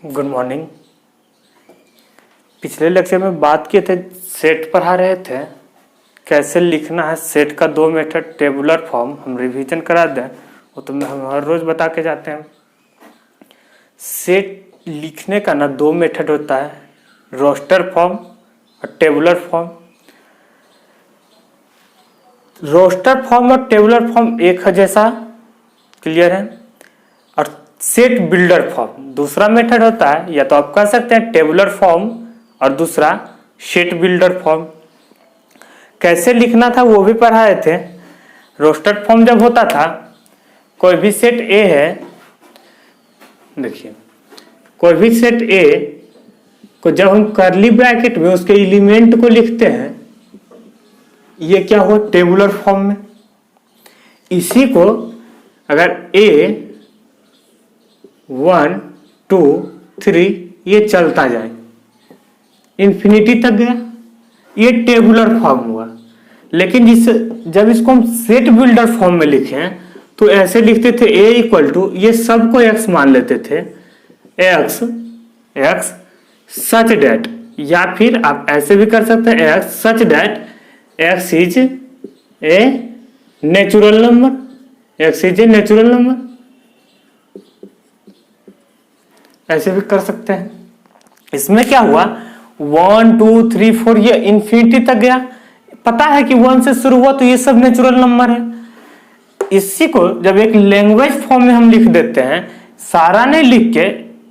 Good morning. पिछले lecture में बात किए थे, सेट पढ़ा रहे थे कैसे लिखना है सेट का दो मेथड, टेबुलर फॉर्म। हम रिवीजन करा दें, वो तो हम हर रोज बता के जाते हैं। सेट लिखने का ना दो मेथड होता है, रोस्टर फॉर्म और टेबुलर फॉर्म। रोस्टर फॉर्म और टेबुलर फॉर्म एक है जैसा, क्लियर है। और सेट बिल्डर फॉर्म दूसरा मेथड होता है, या तो आप कह सकते हैं टेबुलर फॉर्म और दूसरा सेट बिल्डर फॉर्म। कैसे लिखना था वो भी पढ़ाए थे। रोस्टर फॉर्म जब होता था, कोई भी सेट ए है, देखिए कोई भी सेट ए को जब हम कर्ली ब्रैकेट में उसके एलिमेंट को लिखते हैं, ये क्या हो टेबुलर फॉर्म में। इसी को अगर ए 1 2 3 ये चलता जाए इंफिनिटी तक गया, ये टेबुलर फॉर्म हुआ। लेकिन जब इसको हम सेट बिल्डर फॉर्म में लिखें तो ऐसे लिखते थे a इक्वल टू, ये सबको x मान लेते थे, x सच डेट, या फिर आप ऐसे भी कर सकते हैं x such that x is a natural number, x is a natural number, ऐसे भी कर सकते हैं। इसमें क्या हुआ 1 2 3 4 ये इंफिनिटी तक गया। पता है कि 1 से शुरू हुआ तो ये सब नेचुरल नंबर है। इसी को जब एक लैंग्वेज फॉर्म में हम लिख देते हैं, सारा नहीं लिख के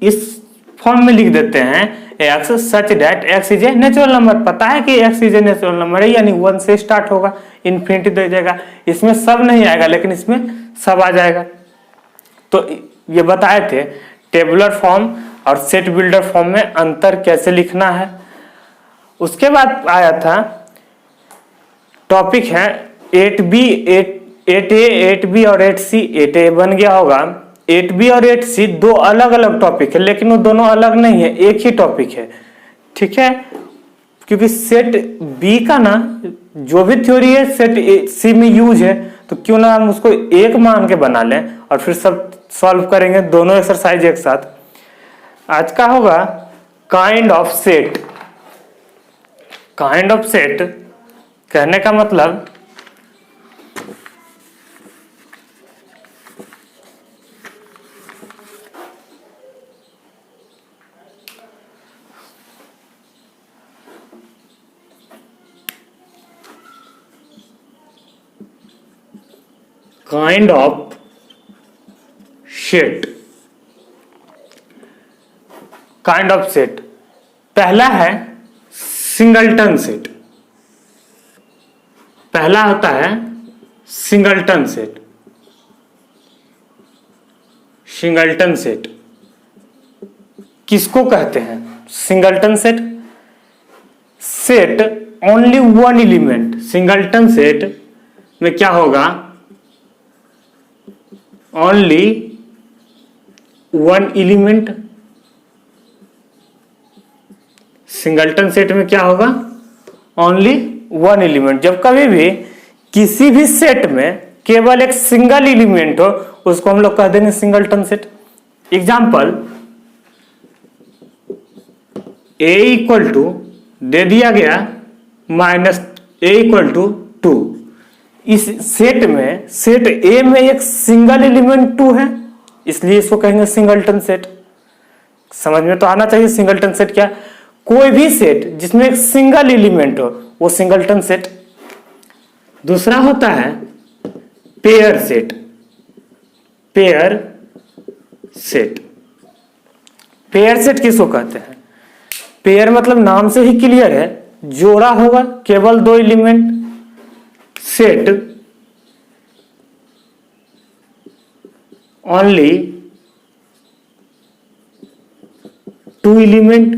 इस फॉर्म में लिख देते हैं x such that x is a natural number. पता है कि x is a natural number है, यानी 1 से स्टार्ट होगा, इंफिनिटी दे जाएगा। इसमें सब नहीं आएगा लेकिन इसमें सब आ जाएगा। तो ये बताए थे टेबुलर फॉर्म और सेट बिल्डर फॉर्म में अंतर कैसे लिखना है। उसके बाद आया था टॉपिक है 8b 8a 8b और 8c। 8a बन गया होगा, 8b और 8c दो अलग अलग टॉपिक है, लेकिन वो दोनों अलग नहीं है, एक ही टॉपिक है, ठीक है। क्योंकि सेट b का ना जो भी थ्योरी है सेट c में यूज है, तो क्यों ना हम उसको एक मान के बना लें और फिर सब सॉल्व करेंगे दोनों एक्सरसाइज एक साथ। आज का होगा kind of set. Kind of set कहने का मतलब kind of set. Kind of set पहला है सिंगलटन सेट। पहला होता है सिंगलटन सेट। सिंगलटन सेट किसको कहते हैं? Singleton set, set only one element. Singleton set में क्या होगा? Only one element. Singleton set में क्या होगा? Only one element. जब कभी भी किसी भी सेट में केवल एक सिंगल एलिमेंट हो, उसको हम लोग कह देंगे singleton set. Example a equal to दे दिया गया माइनस a इक्वल टू 2। इस सेट में सेट A में एक सिंगल एलिमेंट 2 है, इसलिए इसको कहेंगे सिंगलटन सेट। समझ में तो आना चाहिए सिंगलटन सेट क्या। कोई भी सेट जिसमें एक सिंगल एलिमेंट हो वो सिंगलटन सेट। दूसरा होता है pair set. Pair set, pair set किसको कहते हैं? पेयर मतलब नाम से ही क्लियर है, जोड़ा होगा, केवल दो element. Set only two element.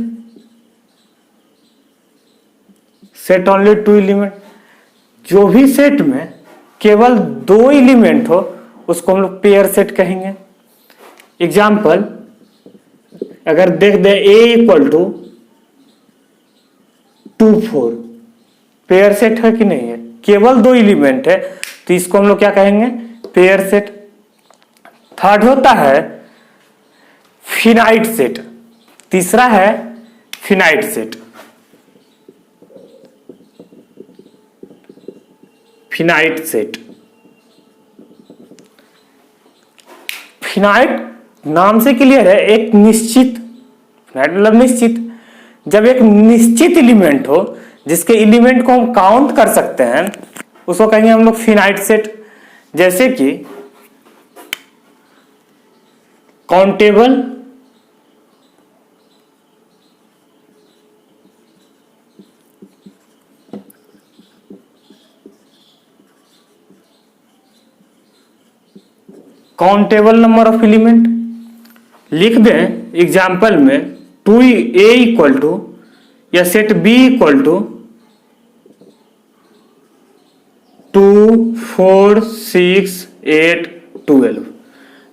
Set only two element. जो भी सेट में केवल दो एलिमेंट हो उसको हम लोग पेयर सेट कहेंगे। एग्जाम्पल अगर देख दे a equal to 2 4, pair set है कि नहीं है? केवल दो एलिमेंट है, तो इसको हम लोग क्या कहेंगे? Pair set. थर्ड होता है फिनाइट सेट। तीसरा है finite set. Finite set, finite नाम से क्लियर है, एक निश्चित, फिनाइट मतलब निश्चित। जब एक निश्चित एलिमेंट हो जिसके एलिमेंट को हम काउंट कर सकते हैं उसको कहेंगे हम लोग फिनाइट सेट। जैसे कि काउंटेबल नंबर ऑफ एलिमेंट लिख दें एग्जाम्पल में 2a इक्वल टू या सेट b इक्वल टू 2 4 6 8 12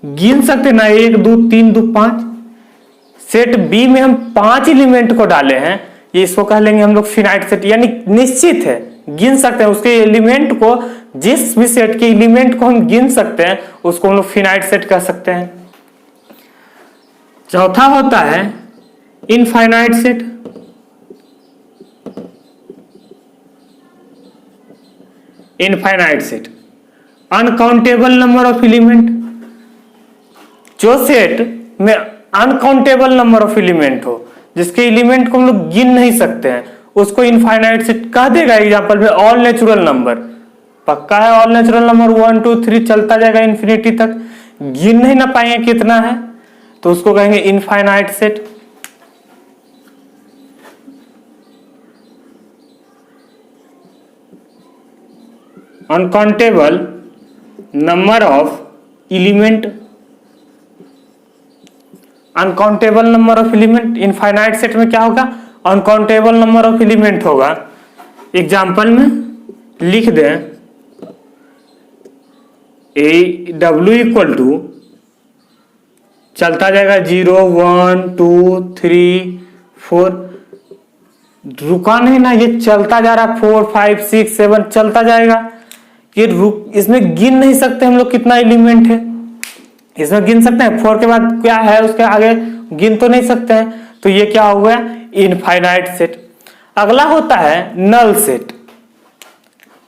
गिन सकते ना, 1 2 3 2 5। सेट बी में हम 5 एलिमेंट को डाले हैं, ये इसको कह लेंगे हम लोग फिनाइट सेट, यानी निश्चित है, गिन सकते हैं उसके एलिमेंट को, जिस भी सेट के एलिमेंट को हम गिन सकते हैं उसको हम लोग फिनाइट सेट कह सकते हैं। चौथा होता है infinite set. Infinite set, uncountable number of element. जो सेट में अनकाउंटेबल नंबर ऑफ एलिमेंट हो, जिसके एलिमेंट को हम लोग गिन नहीं सकते हैं, उसको इनफाइनाइट सेट कह देगा। एग्जांपल में ऑल नेचुरल नंबर, पक्का है ऑल नेचुरल नंबर 1 2 3 चलता जाएगा इन्फिनिटी तक, गिन नहीं ना पाएंगे कितना है, तो उसको कहेंगे infinite set. Uncountable number of element, uncountable number of element infinite set में क्या होगा, अनकाउंटेबल नंबर ऑफ एलिमेंट होगा। एग्जाम्पल में लिख दें w इक्वल टू चलता जाएगा 0 1 2 3 4, रुका नहीं ना, ये चलता जा रहा 4 5 6 7 चलता जाएगा। ये इसमें गिन नहीं सकते हम लोग कितना एलिमेंट है, इसमें गिन सकते हैं 4 के बाद क्या है उसके आगे गिन तो नहीं सकते हैं, तो ये क्या हो गया इनफाइनाइट सेट। अगला होता है नल सेट,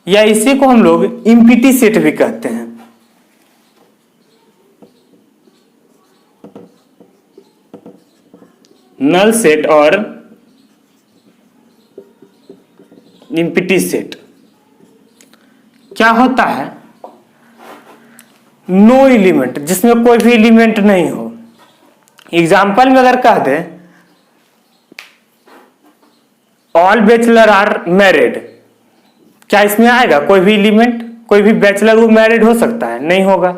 या इसी को हम लोग एम्प्टी सेट भी कहते हैं। नल सेट और एम्प्टी सेट क्या होता है, नो एलिमेंट, जिसमें कोई भी एलिमेंट नहीं हो। एग्जाम्पल में अगर कह दे ऑल बैचलर आर मैरिड, क्या इसमें आएगा कोई भी एलिमेंट, कोई भी बैचलर वो मैरिड हो सकता है, नहीं होगा,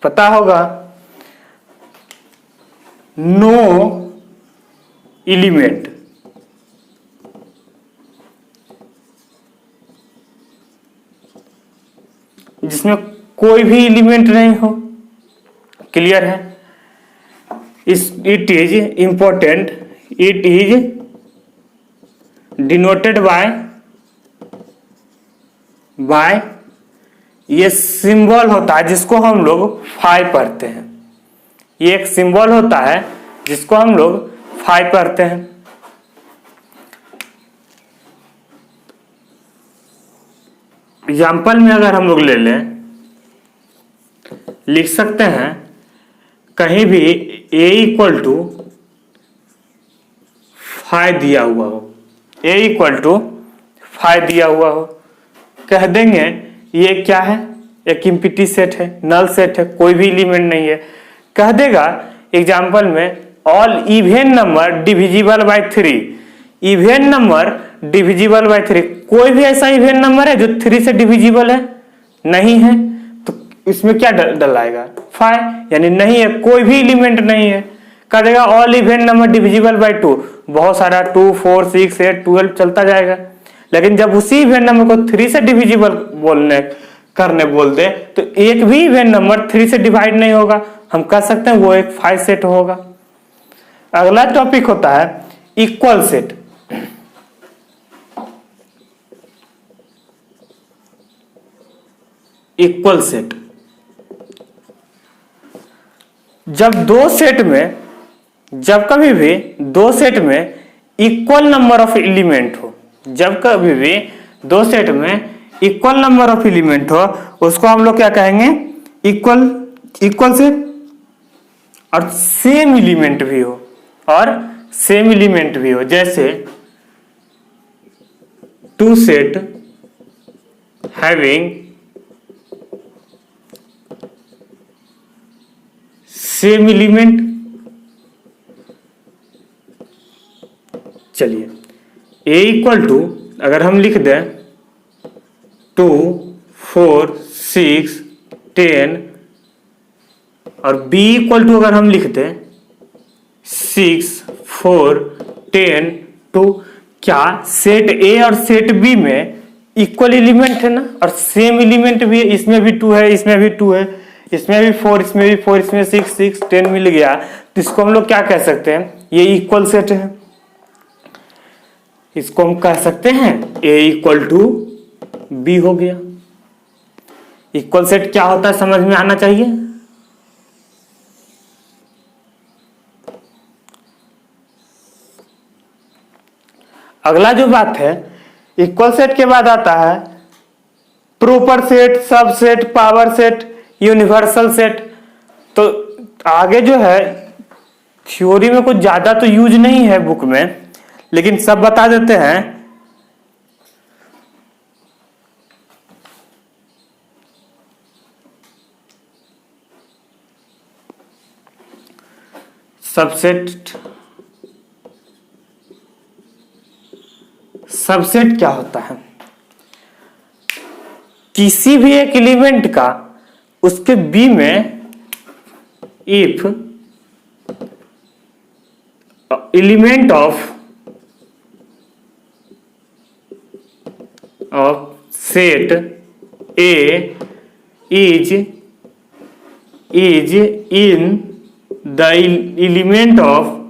पता होगा नो एलिमेंट। जिसमें कोई भी एलिमेंट नहीं हो, क्लियर है। It is important, it is denoted by ये सिंबल होता है जिसको हम लोग फाई पढ़ते हैं, ये एक सिंबल होता है जिसको हम लोग फाई पढ़ते हैं। एग्जाम्पल में अगर हम लोग ले लें, लिख सकते हैं कहीं भी a इक्वल टू 5 दिया हुआ हो, a इक्वल टू 5 दिया हुआ हो, कह देंगे ये क्या है, एक एम्प्टी सेट है, नल सेट है, कोई भी एलिमेंट नहीं है। कह देगा एग्जाम्पल में all even number divisible by 3, even number divisible by 3, कोई भी ऐसा इवन नंबर है जो 3 से डिविजिबल है, नहीं है, तो इसमें क्या डलाएगा 5, यानी नहीं है, कोई भी एलिमेंट नहीं है। कह देगा all even number divisible by 2, बहुत सारा 2 4 6 8 12 चलता जाएगा, लेकिन जब उसी इवन नंबर को 3 से डिविजिबल करने बोल दे तो एक भी इवन नंबर 3 से डिवाइड नहीं होगा, हम कह सकते हैं वो एक 5 सेट होगा। अगला टॉपिक होता है इक्वल सेट। इक्वल सेट, जब दो सेट में जब कभी भी दो सेट में इक्वल नंबर ऑफ एलिमेंट हो, जब कभी भी दो सेट में इक्वल नंबर ऑफ एलिमेंट हो, उसको हम लोग क्या कहेंगे, इक्वल सेट। और सेम एलिमेंट भी हो, और सेम एलिमेंट भी हो, जैसे two set having same element. चलिए a इक्वल टू अगर हम लिख दें 2, 4, 6, 10 और b इक्वल टू अगर हम लिख दें 6, 4, 10, 2, क्या सेट a और सेट b में इक्वल एलिमेंट है ना, और सेम एलिमेंट भी है, इसमें भी 2 है, इसमें भी 2 है, इसमें भी 4, इसमें भी 4, इसमें 6, 6, 10 मिल गया, तो इसको हम लोग क्या कह सकते हैं, ये इक्वल सेट है। इसको हम कह सकते हैं a इक्वल टू b हो गया। इक्वल सेट क्या होता है समझ में आना चाहिए। अगला जो बात है, इक्वल सेट के बाद आता है proper set, subset, power set, universal set. तो आगे जो है थ्योरी में कुछ ज्यादा तो यूज नहीं है बुक में, लेकिन सब बता देते हैं। सबसेट क्या होता है, किसी भी एक एलिमेंट का उसके बी में if element of set A is in the element of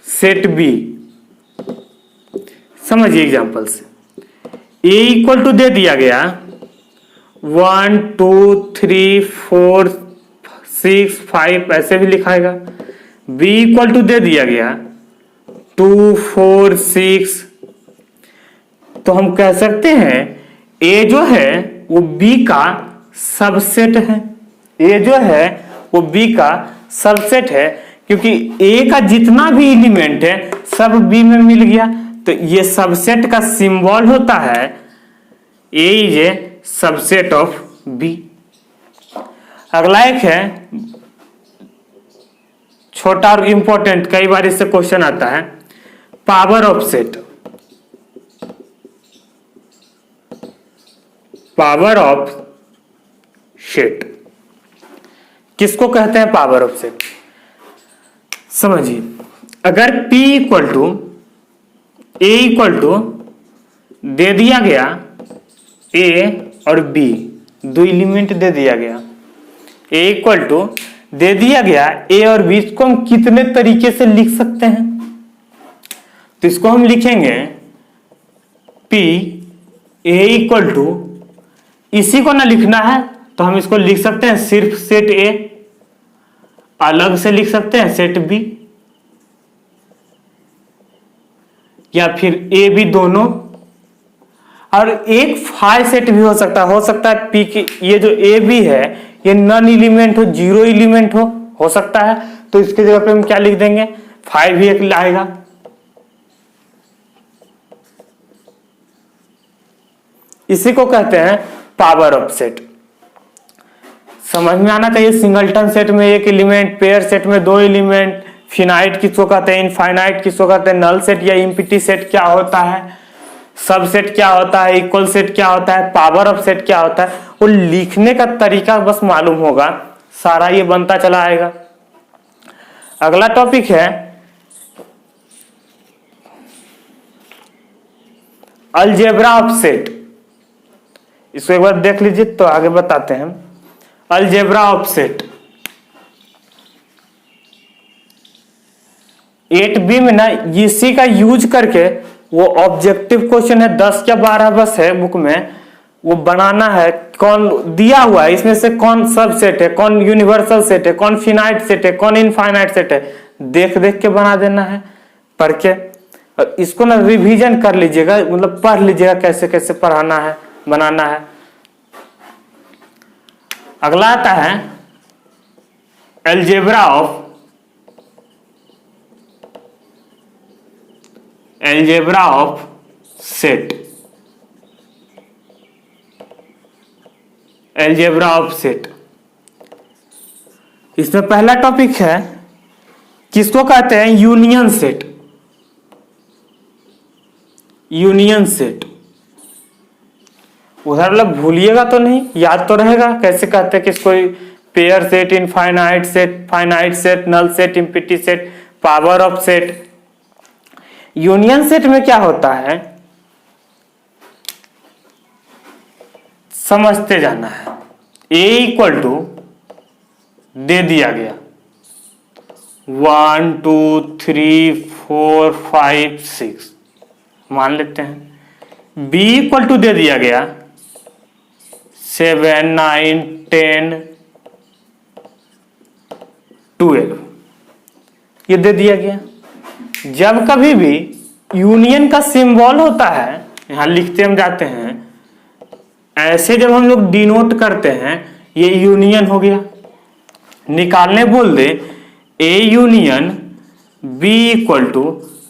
set B। समझिए एग्जांपल से, A इक्वल टू दे दिया गया 1, 2, 3, 4, 6, 5 ऐसे भी लिखाएगा। B इक्वल टू दे दिया गया 2, 4, 6। तो हम कह सकते हैं A जो है वो B का सबसेट है, A जो है वो B का सबसेट है, क्योंकि A का जितना भी एलिमेंट है सब B में मिल गया। तो ये सबसेट का सिंबल होता है A is a subset of B। अगला एक है छोटा और इंपॉर्टेंट, कई बार इससे क्वेश्चन आता है, power of set. Power of set किसको कहते हैं, पावर ऑफ सेट। समझिए, अगर P equal to A equal to दे दिया गया A और B, दो एलिमेंट दे दिया गया, A इक्वल टू दे दिया गया A और B, इसको हम कितने तरीके से लिख सकते हैं। तो इसको हम लिखेंगे P A इक्वल टू, इसी को ना लिखना है तो हम इसको लिख सकते हैं सिर्फ सेट A, अलग से लिख सकते हैं सेट B, या फिर A B दोनों। और एक फाई सेट भी हो सकता है P की, ये जो A B है ये नॉन एलिमेंट हो, जीरो एलिमेंट हो सकता है। तो इसके जगह पे हम क्या लिख देंगे, फाइव भी एक आएगा। इसी को कहते हैं पावर ऑफ सेट। समझ में आना चाहिए। सिंगलटन सेट में एक एलिमेंट, पेयर सेट में दो एलिमेंट, फिनाइट किसको कहते हैं, इनफाइनाइट किसको कहते हैं, नल सेट या एम्प्टी सेट क्या होता है, सब सेट क्या होता है, इक्वल सेट क्या होता है, पावर ऑफ सेट क्या होता है, वो लिखने का तरीका बस मालूम होगा, सारा ये बनता चला आएगा। अगला टॉपिक है अलजेब्रा ऑफ सेट। इसको एक बार देख लीजिए तो आगे बताते हैं। अलजेब्रा ऑफ सेट 8B में ना इसी का यूज करके, वो ऑब्जेक्टिव क्वेश्चन है, 10 या 12 बस है बुक में, वो बनाना है, कौन दिया हुआ है इसमें से कौन सब सेट है, कौन यूनिवर्सल सेट है, कौन फिनाइट सेट है, कौन इनफाइनाइट सेट है, देख देख के बना देना है पढ़ के। और इसको ना रिवीजन कर लीजिएगा, मतलब पढ़ लीजिएगा कैसे कैसे पढ़ाना है, बनाना है। अगला आता है algebra of set. Algebra of set, इसमें पहला टॉपिक है, किसको कहते हैं, यूनियन सेट। यूनियन सेट उधर मतलब भूलिएगा तो नहीं, याद तो रहेगा कैसे कहते हैं किसको, pair set, infinite set, finite set, null set, empty set, power of set. Union set में क्या होता है समझते जाना है। ए इक्वल टू दे दिया गया 1 2 3 4 5 6 मान लेते हैं। बी इक्वल टू दे दिया गया 7 9 10 12 ये दे दिया गया। जब कभी भी यूनियन का सिंबल होता है, यहां लिखते हम जाते हैं ऐसे, जब हम लोग डिनोट करते हैं ये यूनियन हो गया। निकालने बोल दे A union B equal to,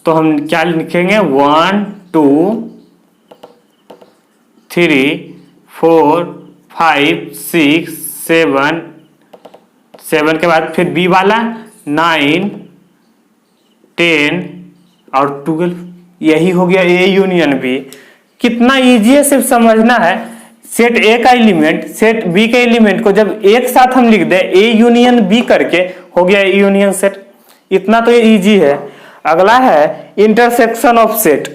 तो हम क्या लिखेंगे 1 2 3 4 5 6 7 7 के बाद फिर बी वाला 9 10 और 12, यही हो गया ए यूनियन बी। कितना इजी है, सिर्फ समझना है। सेट ए का एलिमेंट सेट बी के एलिमेंट को जब एक साथ हम लिख दें ए यूनियन बी करके, हो गया ए यूनियन सेट। इतना तो ये इजी है। अगला है इंटरसेक्शन ऑफ सेट।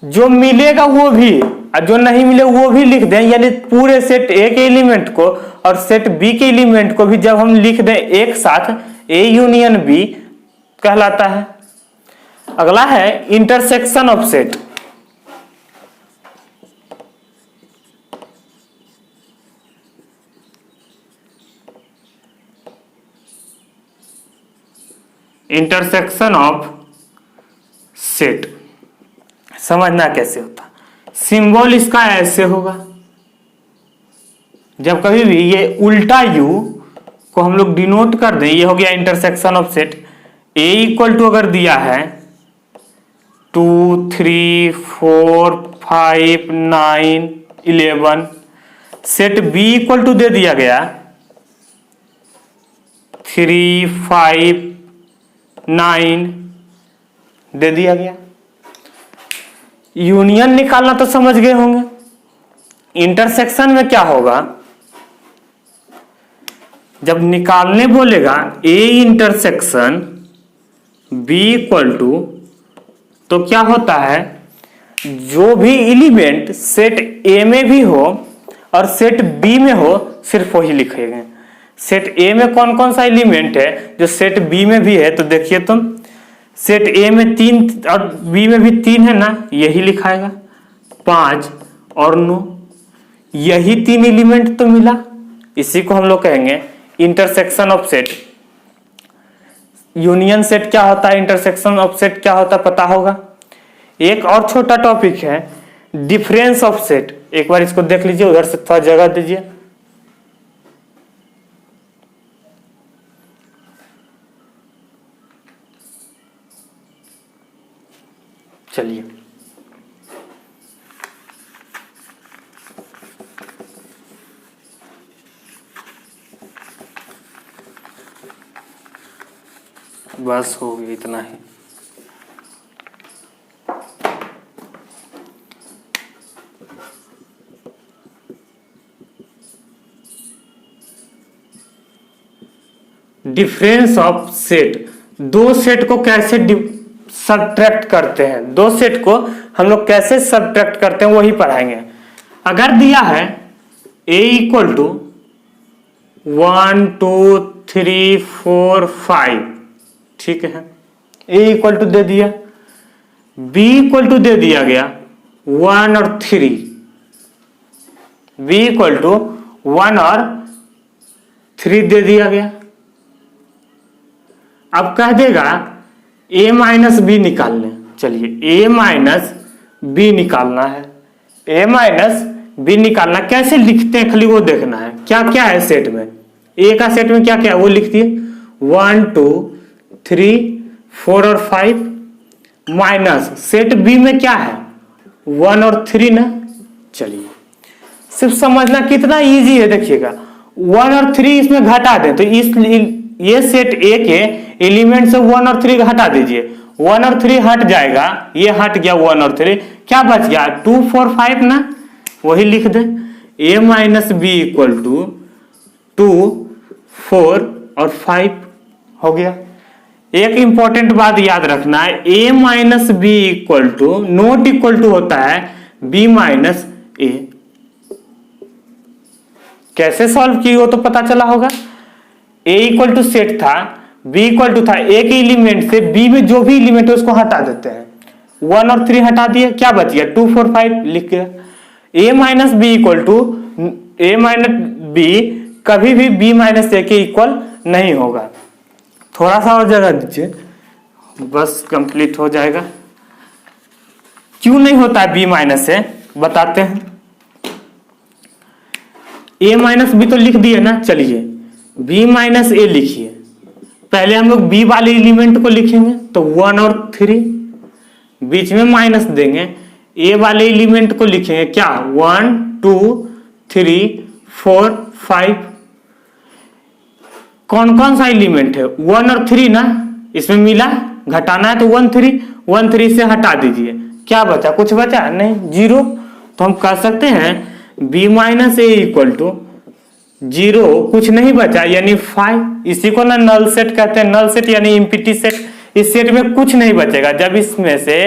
जो मिलेगा वो भी और जो नहीं मिले वो भी लिख दें, यानी पूरे सेट ए के एलिमेंट को और सेट बी के एलिमेंट को भी जब हम लिख दें एक साथ, ए यूनियन बी कहलाता है। अगला है intersection of set. Intersection of set समझना कैसे होता, सिंबल इसका ऐसे होगा। जब कभी भी ये उल्टा यू को हम लोग डिनोट कर दें, ये हो गया intersection of set. A equal to अगर दिया है 2 3 4 5 9 11, सेट बी इक्वल टू दे दिया गया 3 5 9 दे दिया गया। यूनियन निकालना तो समझ गए होंगे। इंटरसेक्शन में क्या होगा, जब निकालने बोलेगा A intersection B equal to, तो क्या होता है, जो भी एलिमेंट सेट ए में भी हो और सेट बी में हो सिर्फ वही लिखेंगे। सेट ए में कौन कौन सा एलिमेंट है जो सेट बी में भी है, तो देखिए तुम, सेट ए में 3 और बी में भी 3 है ना, यही लिखाएगा 5 और 9, यही 3 एलिमेंट तो मिला। इसी को हम लोग कहेंगे intersection of set. Union set क्या होता है, इंटरसेक्शन ऑफ सेट क्या होता है पता होगा। एक और छोटा टॉपिक है डिफरेंस ऑफ सेट। एक बार इसको देख लीजिए, उधर से थोड़ा जगह दीजिए। चलिए बस हो गया इतना ही। डिफरेंस ऑफ सेट, दो सेट को कैसे सब्ट्रैक्ट करते हैं, दो सेट को हम लोग कैसे सब्ट्रैक्ट करते हैं वही पढ़ाएंगे। अगर दिया है a इक्वल टू 1 2 3 4 5, ठीक है, a इक्वल टू दे दिया, b इक्वल टू दे दिया गया 1 और 3, बी इक्वल टू 1 और 3 दे दिया गया। अब कह देगा a माइनस बी निकालने। चलिए a माइनस बी निकालना है, a माइनस बी निकालना कैसे लिखते हैं खाली वो देखना है। क्या क्या है सेट में, a का सेट में क्या क्या है वो लिख दिए, 1 2 3 4 और 5 माइनस सेट बी में क्या है 1 और 3 ना। चलिए सिर्फ समझना कितना इजी है, देखिएगा 1 और 3 इसमें घटा दें तो इस ये सेट ए के एलिमेंट से 1 और 3 हटा दीजिए, 1 और 3 हट जाएगा, ये हट गया 1 और 3, क्या बच गया 2 4 5 ना, वही लिख दे। a minus B equal to 2 4 और 5 हो गया। एक इंपॉर्टेंट बात याद रखना है, a minus B equal to not equal to होता है b माइनस ए। कैसे सॉल्व की वो तो पता चला होगा। a इक्वल टू सेट था, b इक्वल टू था a के एलिमेंट से b में जो भी एलिमेंट है उसको हटा देते हैं, 1 और 3 हटा दिए, क्या बच गया 2 4 5 लिख गया। a minus B equal to a minus B कभी भी b माइनस ए के इक्वल नहीं होगा। थोड़ा सा और जगह दीजिए बस कंप्लीट हो जाएगा। क्यों नहीं होता है b माइनस ए बताते हैं। a माइनस बी तो लिख दिए ना, चलिए b माइनस ए लिखिए। पहले हम लोग b वाले एलिमेंट को लिखेंगे तो 1 और 3 बीच में माइनस देंगे, a वाले एलिमेंट को लिखेंगे क्या 1 2 3 4 5। कौन कौन सा एलिमेंट है 1 और 3 ना, इसमें मिला, घटाना है तो 1 3 से हटा दीजिए, क्या बचा कुछ बचा नहीं 0। तो हम कह सकते हैं b minus A equal to 0, कुछ नहीं बचा यानी 5। इसी को ना नल सेट कहते हैं, नल सेट यानी एम्प्टी सेट। इस सेट में कुछ नहीं बचेगा, जब इसमें से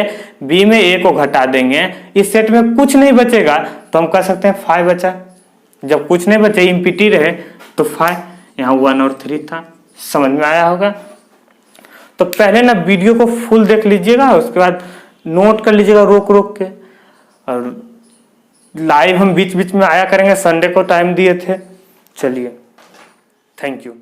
b में a को घटा देंगे इस सेट में कुछ नहीं बचेगा तो हम कह सकते हैं 5 बचा। जब कुछ नहीं बचे एम्प्टी रहे तो 5, यहाँ 1 और 3 था। समझ में आया होगा। तो पहले ना वीडियो को फुल देख लीजिएगा, उसके बाद नोट कर लीजिएगा रोक रोक के, और लाइव हम बीच बीच में आया करेंगे, संडे को टाइम दिए थे। चलिए थैंक यू।